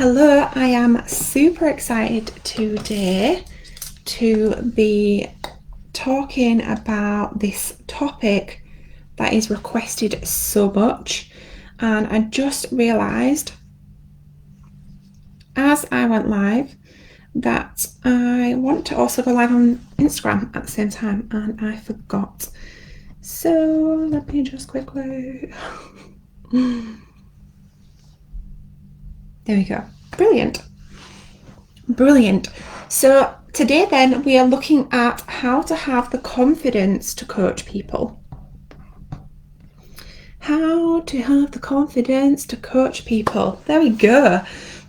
Hello, I am super excited today to be talking about this topic that is requested so much, and I just realised as I went live that I want to also go live on Instagram at the same time, and I forgot. So let me just quickly... There we go. Brilliant. So today then we are looking at how to have the confidence to coach people. How to have the confidence to coach people. There we go.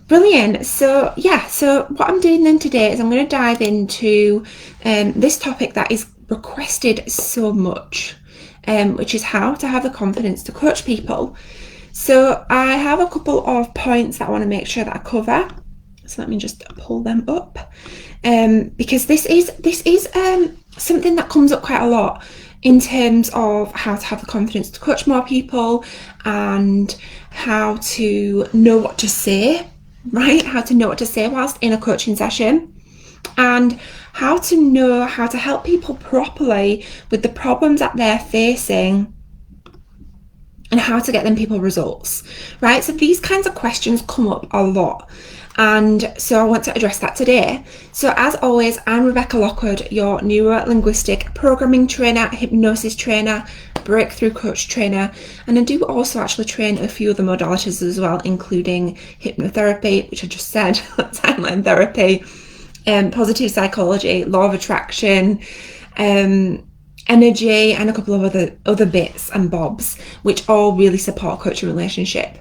Brilliant. So what I'm doing then today is I'm going to dive into this topic that is requested so much, which is how to have the confidence to coach people. So I have a couple of points that I want to make sure that I cover. So let me just pull them up, because this is something that comes up quite a lot in terms of how to have the confidence to coach more people and how to know what to say, right? How to know what to say whilst in a coaching session, and how to know how to help people properly with the problems that they're facing and how to get them people results, right? So these kinds of questions come up a lot, and so I want to address that today. So as always, I'm Rebecca Lockwood, your neuro-linguistic programming trainer, hypnosis trainer, breakthrough coach trainer, and I do also actually train a few other modalities as well, including hypnotherapy, which I just said, timeline therapy, positive psychology, law of attraction, energy, and a couple of other bits and bobs, which all really support coaching relationship.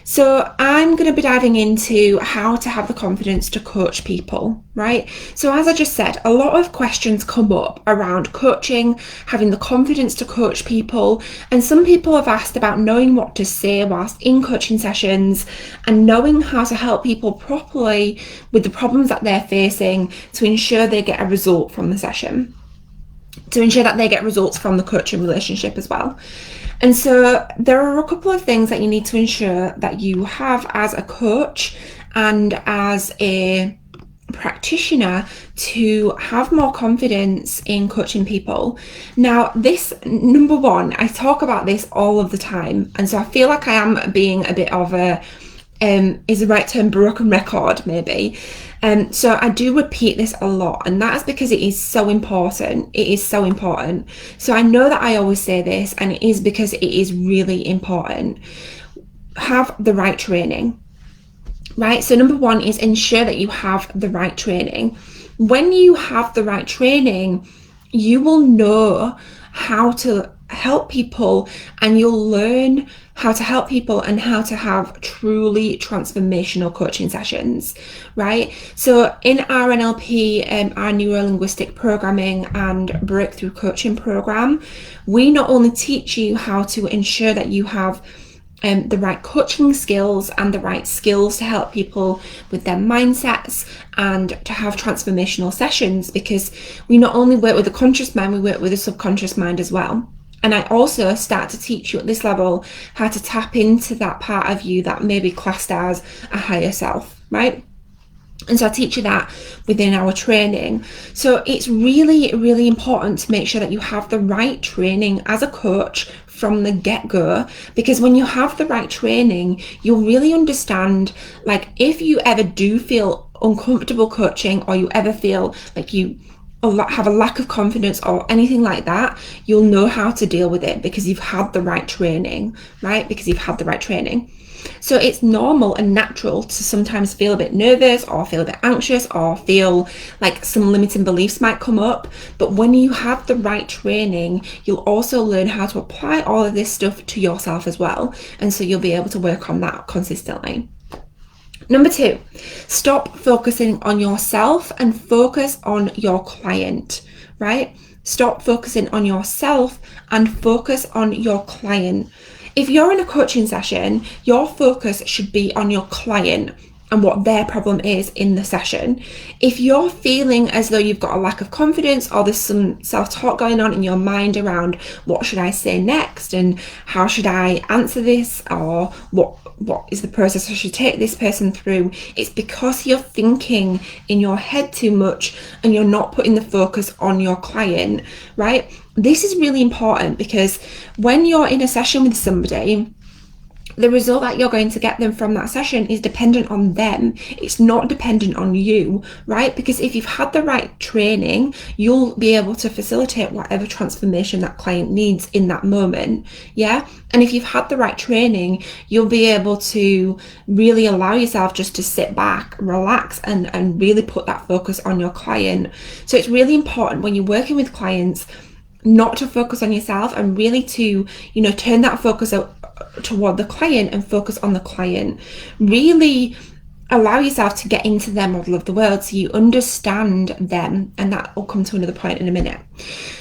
So I'm going to be diving into how to have the confidence to coach people, right? So as I just said, a lot of questions come up around coaching, having the confidence to coach people, and some people have asked about knowing what to say whilst in coaching sessions and knowing how to help people properly with the problems that they're facing to ensure they get a result from the session, to ensure that they get results from the coaching relationship as well. And so there are a couple of things that you need to ensure that you have as a coach and as a practitioner to have more confidence in coaching people. Now, this, number one, I talk about this all of the time, and so I feel like I am being a bit of a is the right term, broken record maybe. So I do repeat this a lot, and that is because it is so important. It is so important. So I know that I always say this, and it is because it is really important. Have the right training, right? So number one is ensure that you have the right training. When you have the right training, you will know how to help people, and you'll learn how to help people and how to have truly transformational coaching sessions, right? So in our NLP, our neuro-linguistic programming and breakthrough coaching program, we not only teach you how to ensure that you have the right coaching skills and the right skills to help people with their mindsets and to have transformational sessions, because we not only work with the conscious mind, we work with the subconscious mind as well. And I also start to teach you at this level how to tap into that part of you that may be classed as a higher self, right? And so I teach you that within our training. So it's really, really important to make sure that you have the right training as a coach from the get-go, because when you have the right training, you'll really understand, like, if you ever do feel uncomfortable coaching, or you ever feel like you have a lack of confidence or anything like that, you'll know how to deal with it because you've had the right training, right? Because you've had the right training. So it's normal and natural to sometimes feel a bit nervous or feel a bit anxious or feel like some limiting beliefs might come up. But when you have the right training, you'll also learn how to apply all of this stuff to yourself as well. And so you'll be able to work on that consistently. Number two, stop focusing on yourself and focus on your client, right? Stop focusing on yourself and focus on your client. If you're in a coaching session, your focus should be on your client and what their problem is in the session. If you're feeling as though you've got a lack of confidence, or there's some self-talk going on in your mind around what should I say next and how should I answer this, or what is the process I should take this person through, it's because you're thinking in your head too much and you're not putting the focus on your client, right? This is really important, because when you're in a session with somebody, the result that you're going to get them from that session is dependent on them. It's not dependent on you, right? Because if you've had the right training, you'll be able to facilitate whatever transformation that client needs in that moment. Yeah. And if you've had the right training, you'll be able to really allow yourself just to sit back, relax, and really put that focus on your client. So it's really important when you're working with clients not to focus on yourself, and really to, turn that focus out toward the client and focus on the client. Really allow yourself to get into their model of the world so you understand them, and that will come to another point in a minute.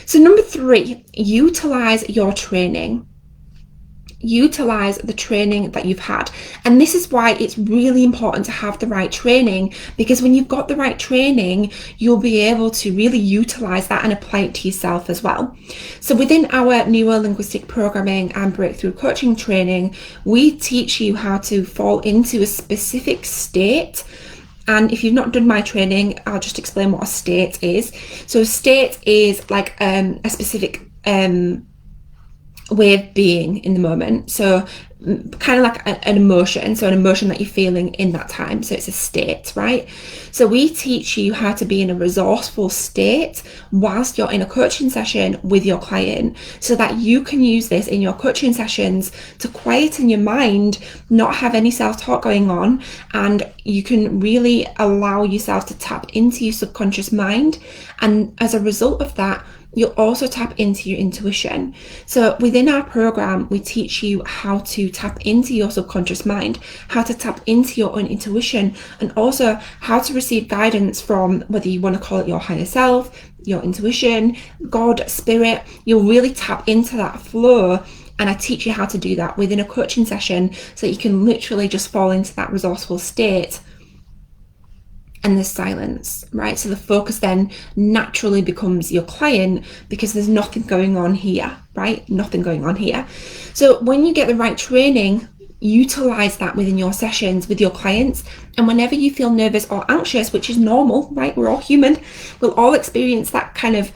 So number 3, utilize your training. Utilize the training that you've had. And this is why it's really important to have the right training, because when you've got the right training, you'll be able to really utilize that and apply it to yourself as well. So within our neuro-linguistic programming and breakthrough coaching training, we teach you how to fall into a specific state. And if you've not done my training, I'll just explain what a state is. So a state is like a specific way of being in the moment. So kind of like an emotion. So an emotion that you're feeling in that time. So it's a state, right? So we teach you how to be in a resourceful state whilst you're in a coaching session with your client, so that you can use this in your coaching sessions to quieten your mind, not have any self-talk going on, and you can really allow yourself to tap into your subconscious mind. And as a result of that, you'll also tap into your intuition. So within our program, we teach you how to tap into your subconscious mind, how to tap into your own intuition, and also how to receive guidance from, whether you want to call it your higher self, your intuition, God, spirit. You'll really tap into that flow. And I teach you how to do that within a coaching session, so you can literally just fall into that resourceful state. And there's silence, right? So the focus then naturally becomes your client, because there's nothing going on here, right? Nothing going on here. So when you get the right training, utilize that within your sessions with your clients. And whenever you feel nervous or anxious, which is normal, right? We're all human. We'll all experience that kind of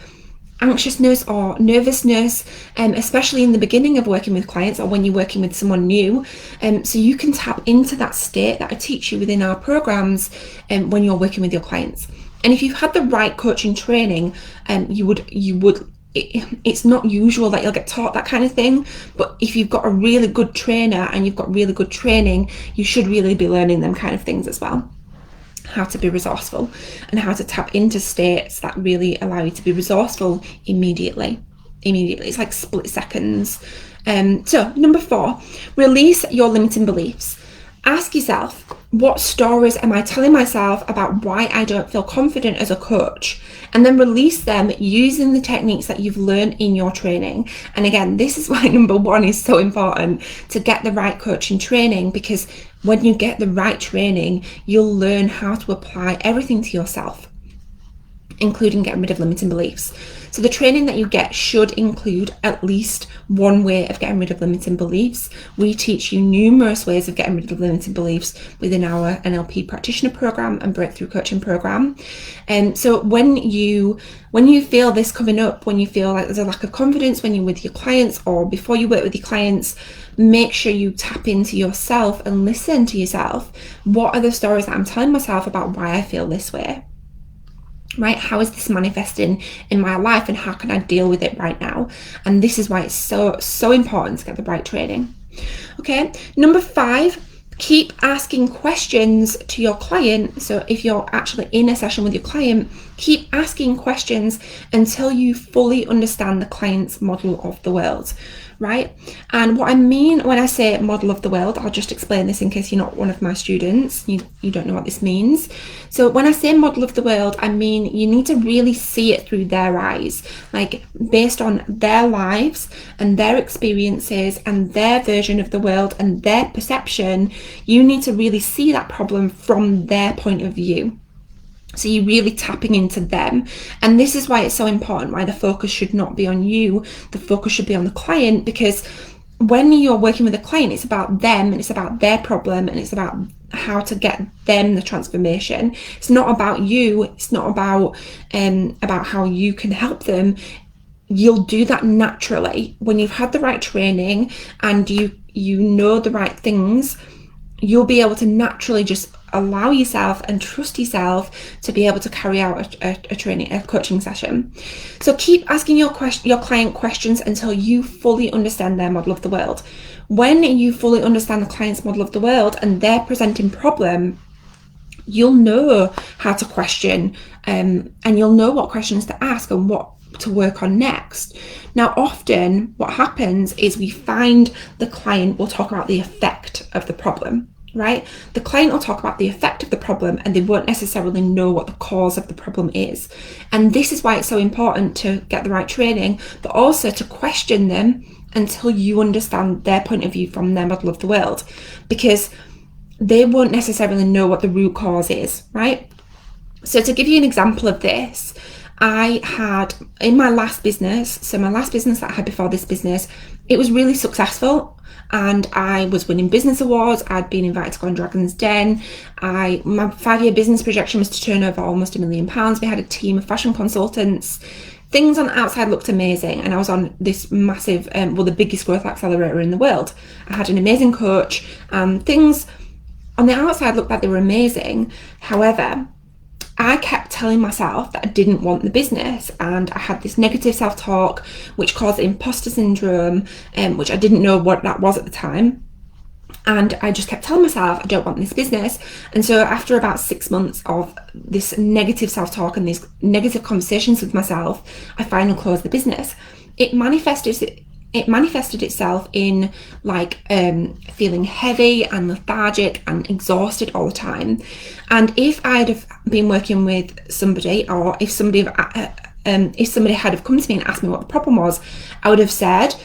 anxiousness or nervousness, especially in the beginning of working with clients, or when you're working with someone new. So you can tap into that state that I teach you within our programs when you're working with your clients. And if you've had the right coaching training, it's not usual that you'll get taught that kind of thing, but if you've got a really good trainer and you've got really good training, you should really be learning them kind of things as well. How to be resourceful and how to tap into states that really allow you to be resourceful immediately. It's like split seconds. So number 4, release your limiting beliefs. Ask yourself, what stories am I telling myself about why I don't feel confident as a coach? And then release them using the techniques that you've learned in your training. And again, this is why number 1 is so important, to get the right coaching training, because when you get the right training, you'll learn how to apply everything to yourself, including getting rid of limiting beliefs. So the training that you get should include at least one way of getting rid of limiting beliefs. We teach you numerous ways of getting rid of limiting beliefs within our NLP practitioner program and breakthrough coaching program. And so when you feel this coming up, when you feel like there's a lack of confidence when you're with your clients or before you work with your clients, make sure you tap into yourself and listen to yourself. What are the stories that I'm telling myself about why I feel this way? Right? How is this manifesting in my life, and how can I deal with it right now? And this is why it's so important to get the right training. Okay. Number 5, keep asking questions to your client. So if you're actually in a session with your client, keep asking questions until you fully understand the client's model of the world. right? And what I mean when I say model of the world, I'll just explain this in case you're not one of my students, you don't know what this means. So when I say model of the world, I mean you need to really see it through their eyes, like based on their lives and their experiences and their version of the world and their perception. You need to really see that problem from their point of view. So you're really tapping into them. And this is why it's so important, why the focus should not be on you. The focus should be on the client, because when you're working with a client, it's about them and it's about their problem and it's about how to get them the transformation. It's not about you. It's not about how you can help them. You'll do that naturally when you've had the right training and you know the right things. You'll be able to naturally just allow yourself and trust yourself to be able to carry out a coaching session. So keep asking your client questions until you fully understand their model of the world. When you fully understand the client's model of the world and their presenting problem, you'll know how to question, and you'll know what questions to ask and what to work on next. Now, often what happens is we find the client will talk about the effect of the problem, right? The client will talk about the effect of the problem and they won't necessarily know what the cause of the problem is. And this is why it's so important to get the right training, but also to question them until you understand their point of view from their model of the world, because they won't necessarily know what the root cause is, right? So to give you an example of this, I had in my last business, so my last business that I had before this business, it was really successful and I was winning business awards. I'd been invited to go on Dragon's Den. My 5-year business projection was to turn over almost £1 million. We had a team of fashion consultants. Things on the outside looked amazing, and I was on this massive, the biggest growth accelerator in the world. I had an amazing coach. Things on the outside looked like they were amazing. However, I kept telling myself that I didn't want the business, and I had this negative self-talk which caused imposter syndrome, which I didn't know what that was at the time. And I just kept telling myself I don't want this business. And so after about 6 months of this negative self-talk and these negative conversations with myself, I finally closed the business. It manifested itself in feeling heavy and lethargic and exhausted all the time. And if I'd have been working with somebody, or if somebody had have come to me and asked me what the problem was, I would have said,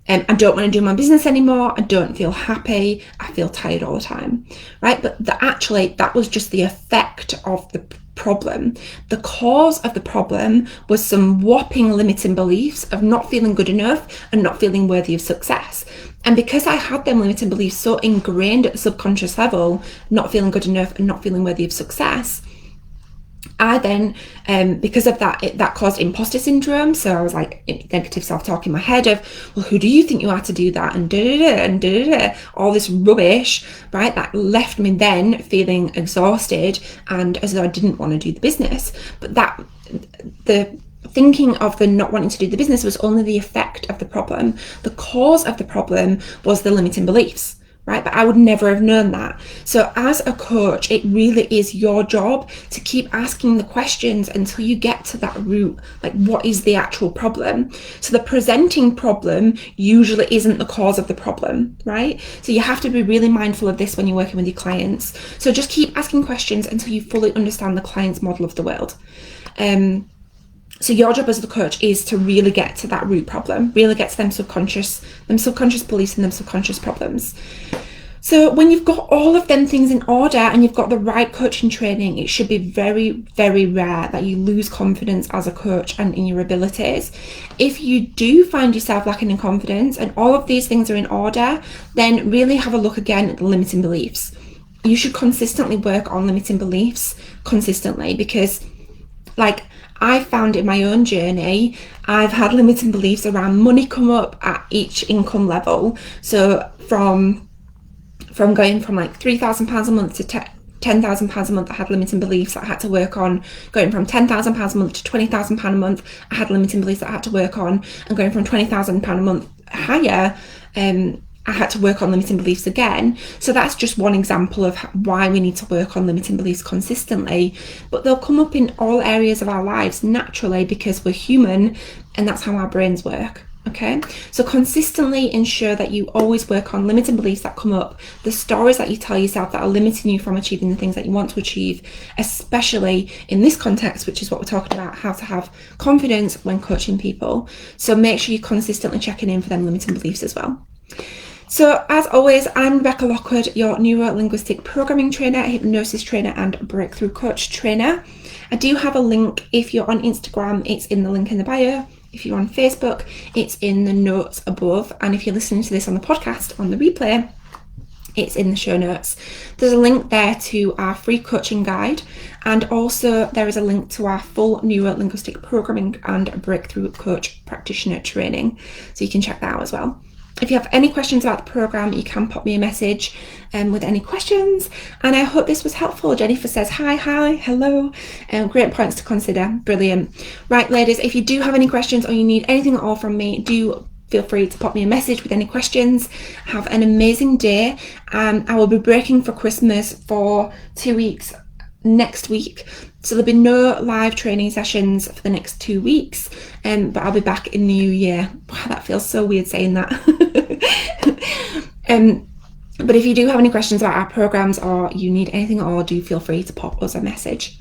I don't want to do my business anymore. I don't feel happy. I feel tired all the time, right? But that was just the effect of the problem. The cause of the problem was some whopping limiting beliefs of not feeling good enough and not feeling worthy of success. And because I had them limiting beliefs so ingrained at the subconscious level, not feeling good enough and not feeling worthy of success, I then, because of that, that caused imposter syndrome. So I was like negative self-talk in my head of, well, who do you think you are to do that? And all this rubbish, right? That left me then feeling exhausted and as though I didn't want to do the business. But the thinking of the not wanting to do the business was only the effect of the problem. The cause of the problem was the limiting beliefs. Right? But I would never have known that. So as a coach, it really is your job to keep asking the questions until you get to that root. Like, what is the actual problem? So the presenting problem usually isn't the cause of the problem, right? So you have to be really mindful of this when you're working with your clients. So just keep asking questions until you fully understand the client's model of the world. So your job as the coach is to really get to that root problem, really get to them subconscious beliefs and them subconscious problems. So when you've got all of them things in order and you've got the right coaching training, it should be very, very rare that you lose confidence as a coach and in your abilities. If you do find yourself lacking in confidence and all of these things are in order, then really have a look again at the limiting beliefs. You should consistently work on limiting beliefs consistently, because I found in my own journey, I've had limiting beliefs around money come up at each income level. So from going from £3,000 a month to £10,000 a month, I had limiting beliefs that I had to work on. Going from £10,000 a month to £20,000 a month, I had limiting beliefs that I had to work on. And going from £20,000 a month higher, I had to work on limiting beliefs again. So that's just one example of why we need to work on limiting beliefs consistently. But they'll come up in all areas of our lives naturally, because we're human and that's how our brains work. Okay, so consistently ensure that you always work on limiting beliefs that come up, the stories that you tell yourself that are limiting you from achieving the things that you want to achieve, especially in this context, which is what we're talking about, how to have confidence when coaching people. So make sure you're consistently checking in for them limiting beliefs as well. So as always, I'm Rebecca Lockwood, your neuro-linguistic programming trainer, hypnosis trainer and breakthrough coach trainer. I do have a link. If you're on Instagram, it's in the link in the bio. If you're on Facebook, it's in the notes above. And if you're listening to this on the podcast, on the replay, it's in the show notes. There's a link there to our free coaching guide, and also there is a link to our full neuro-linguistic programming and breakthrough coach practitioner training. So you can check that out as well. If you have any questions about the program, you can pop me a message with any questions. And I hope this was helpful. Jennifer says, hi, hello. Great points to consider. Brilliant. Right, ladies, if you do have any questions or you need anything at all from me, do feel free to pop me a message with any questions. Have an amazing day. I will be breaking for Christmas for 2 weeks next week. So there'll be no live training sessions for the next 2 weeks, but I'll be back in the new year. Wow, that feels so weird saying that. But if you do have any questions about our programs or you need anything at all, do feel free to pop us a message.